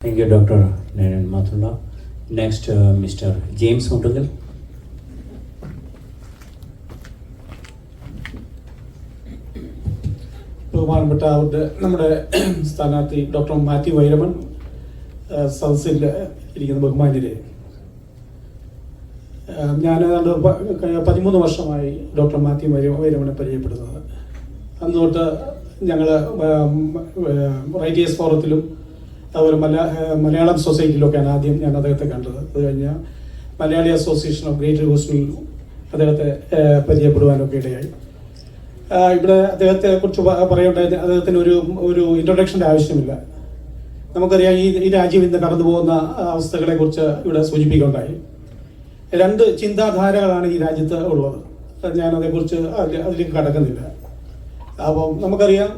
Thank you, Dr. Naran Mathula. Next, Mr. James Mutugal. ബഹുമാനപ്പെട്ട നമ്മുടെ സ്ഥാനാർത്ഥി ഡോക്ടർ മാത്യു വൈരമൺ, സദസ്സിൽ ഇരിക്കുന്ന ബഹുമാന്യരെ, ഞാൻ ഏതാണ്ട് 13 വർഷമായി ഡോക്ടർ മാത്യു വൈരമണെ പരിചയപ്പെടുന്നത്. അന്ന് തൊട്ട് ഞങ്ങൾ റൈറ്റേഴ്സ് ഫോറത്തിലും അതുപോലെ മലയാളം സൊസൈറ്റിയിലൊക്കെയാണ് ആദ്യം ഞാൻ അദ്ദേഹത്തെ കണ്ടത്. അത് കഴിഞ്ഞ് മലയാളി അസോസിയേഷൻ ഓഫ് ഗ്രേറ്റർ ഹൂസ്റ്റണിൽ അദ്ദേഹത്തെ പരിചയപ്പെടുവാനൊക്കെ ഇടയായി. ഇവിടെ അദ്ദേഹത്തെ കുറിച്ച് പറയുണ്ടായത് അദ്ദേഹത്തിന് ഒരു ഇൻട്രൊഡക്ഷൻ്റെ ആവശ്യമില്ല. നമുക്കറിയാം ഈ രാജ്യം ഇന്ന് കടന്നു പോകുന്ന അവസ്ഥകളെ കുറിച്ച് ഇവിടെ സൂചിപ്പിക്കുകയുണ്ടായി. 2 ചിന്താധാരകളാണ് ഈ രാജ്യത്ത് ഉള്ളത്. ഞാൻ അതേക്കുറിച്ച് അതിലേക്ക് കടക്കുന്നില്ല. അപ്പം നമുക്കറിയാം,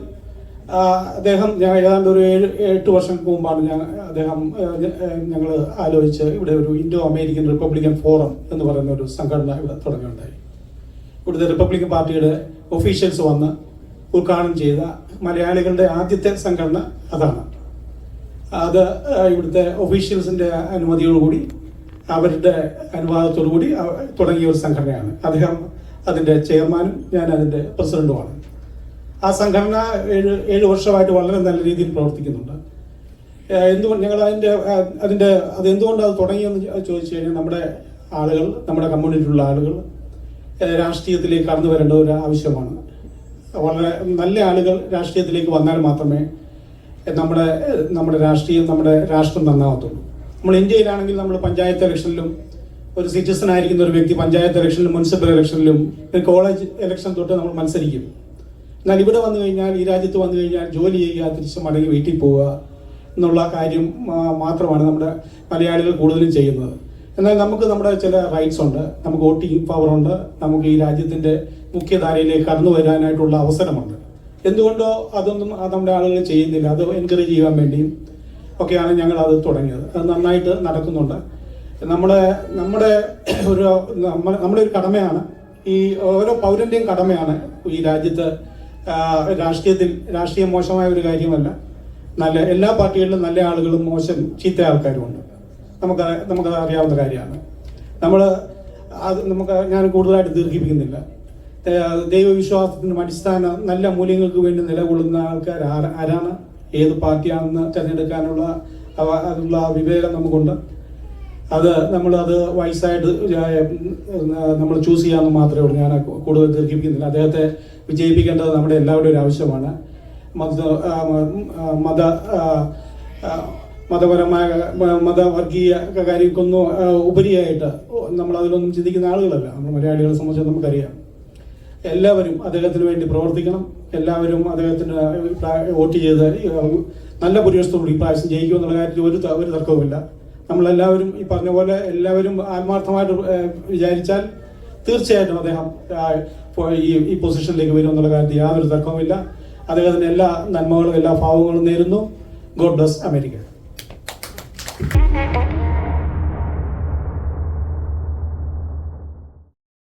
അദ്ദേഹം ഏതാണ്ട് ഒരു 7-8 വർഷങ്ങൾക്ക് മുമ്പാണ് ഞങ്ങൾ ആലോചിച്ച് ഇവിടെ ഒരു ഇൻഡോ അമേരിക്കൻ റിപ്പബ്ലിക്കൻ ഫോറം എന്ന് പറയുന്ന ഒരു സംഘടന ഇവിടെ തുടങ്ങുകയുണ്ടായി. ഇവിടുത്തെ റിപ്പബ്ലിക്കൻ പാർട്ടിയുടെ ഒഫീഷ്യൽസ് വന്ന് ഉദ്ഘാടനം ചെയ്ത മലയാളികളുടെ ആദ്യത്തെ സംഘടന അതാണ്. അത് ഇവിടുത്തെ ഒഫീഷ്യൽസിൻ്റെ അനുമതിയോടുകൂടി, അവരുടെ അനുവാദത്തോടു കൂടി തുടങ്ങിയ ഒരു സംഘടനയാണ്. അദ്ദേഹം അതിൻ്റെ ചെയർമാനും ഞാൻ അതിൻ്റെ പ്രസിഡന്റുമാണ്. ആ സംഘടന 7 വർഷമായിട്ട് വളരെ നല്ല രീതിയിൽ പ്രവർത്തിക്കുന്നുണ്ട്. എന്തുകൊണ്ട് ഞങ്ങൾ അതെന്തുകൊണ്ട് അത് തുടങ്ങിയെന്ന് ചോദിച്ചു കഴിഞ്ഞാൽ, നമ്മുടെ ആളുകൾ, നമ്മുടെ കമ്മ്യൂണിറ്റിയിലുള്ള ആളുകൾ രാഷ്ട്രീയത്തിലേക്ക് കടന്നു വരേണ്ട ഒരു ആവശ്യമാണ്. വളരെ നല്ല ആളുകൾ രാഷ്ട്രീയത്തിലേക്ക് വന്നാൽ മാത്രമേ നമ്മുടെ രാഷ്ട്രം നന്നാവത്തുള്ളൂ. നമ്മൾ ഇന്ത്യയിലാണെങ്കിൽ നമ്മൾ പഞ്ചായത്ത് ഇലക്ഷനിലും, ഒരു സിറ്റിസൺ ആയിരിക്കുന്ന ഒരു വ്യക്തി പഞ്ചായത്ത് ഇലക്ഷനിലും മുനിസിപ്പൽ ഇലക്ഷനിലും കോളേജ് ഇലക്ഷൻ തൊട്ട് നമ്മൾ മത്സരിക്കും. എന്നാൽ ഇവിടെ വന്നു കഴിഞ്ഞാൽ, ഈ രാജ്യത്ത് വന്നു കഴിഞ്ഞാൽ ജോലി ചെയ്യുക, തിരിച്ച് മടങ്ങി വീട്ടിൽ പോവുക എന്നുള്ള കാര്യം മാത്രമാണ് നമ്മുടെ മലയാളികൾ കൂടുതലും ചെയ്യുന്നത്. എന്നാൽ നമുക്ക് നമ്മുടെ ചില റൈറ്റ്സ് ഉണ്ട്, നമുക്ക് വോട്ടിംഗ് പവർ ഉണ്ട്, നമുക്ക് ഈ രാജ്യത്തിൻ്റെ മുഖ്യധാരയിലേക്ക് കടന്നു വരാനായിട്ടുള്ള അവസരമുണ്ട്. എന്തുകൊണ്ടോ അതൊന്നും നമ്മുടെ ആളുകൾ ചെയ്യുന്നില്ല. അത് എൻകറേജ് ചെയ്യാൻ വേണ്ടിയും ഒക്കെയാണ് ഞങ്ങൾ അത് തുടങ്ങിയത്. അത് നന്നായിട്ട് നടക്കുന്നുണ്ട്. നമ്മുടെ ഒരു കടമയാണ്, ഈ ഓരോ പൗരൻ്റെയും കടമയാണ് ഈ രാജ്യത്ത്. രാഷ്ട്രീയം മോശമായ ഒരു കാര്യമല്ല. എല്ലാ പാർട്ടികളിലും നല്ല ആളുകളും ചീത്ത ആൾക്കാരുമുണ്ട്. നമുക്കത് അറിയാവുന്ന കാര്യമാണ്. ഞാൻ കൂടുതലായിട്ട് ദീർഘിപ്പിക്കുന്നില്ല. ദൈവവിശ്വാസത്തിനും അടിസ്ഥാന നല്ല മൂല്യങ്ങൾക്ക് വേണ്ടി നിലകൊള്ളുന്ന ആൾക്കാർ ആരാണ്, ഏത് പാർട്ടിയാണെന്ന് തിരഞ്ഞെടുക്കാനുള്ള വിവേകം നമുക്കുണ്ട്. നമ്മളത് വയസ്സായിട്ട് നമ്മൾ ചൂസ് ചെയ്യാമെന്ന് മാത്രമേ ഉള്ളൂ. ഞാൻ കൂടുതൽ ദീർഘിപ്പിക്കുന്നില്ല. അദ്ദേഹത്തെ വിജയിപ്പിക്കേണ്ടത് നമ്മുടെ എല്ലാവരുടെയും ഒരു ആവശ്യമാണ്. മതവർഗീയ കാര്യങ്ങൾക്കൊന്നും ഉപരിയായിട്ട് നമ്മൾ അതിലൊന്നും ചിന്തിക്കുന്ന ആളുകളല്ല. നമ്മൾ മലയാളികളെ സംബന്ധിച്ച് നമുക്കറിയാം. എല്ലാവരും അദ്ദേഹത്തിന് വേണ്ടി പ്രവർത്തിക്കണം. എല്ലാവരും അദ്ദേഹത്തിന് വോട്ട് ചെയ്ത് നല്ല ഭൂരിപക്ഷത്തോടുകൂടി ഇപ്രാവശ്യം ജയിക്കുമെന്നുള്ള കാര്യത്തിൽ ഒരു തർക്കവുമില്ല. നമ്മളെല്ലാവരും ഈ പറഞ്ഞ പോലെ എല്ലാവരും ആത്മാർത്ഥമായിട്ട് വിചാരിച്ചാൽ തീർച്ചയായിട്ടും അദ്ദേഹം ഈ പൊസിഷനിലേക്ക് വരും എന്നുള്ള കാര്യത്തിൽ യാതൊരു തർക്കവുമില്ല. അദ്ദേഹത്തിന് എല്ലാ നന്മകളും എല്ലാ ഭാവങ്ങളും നേരുന്നു. God bless America.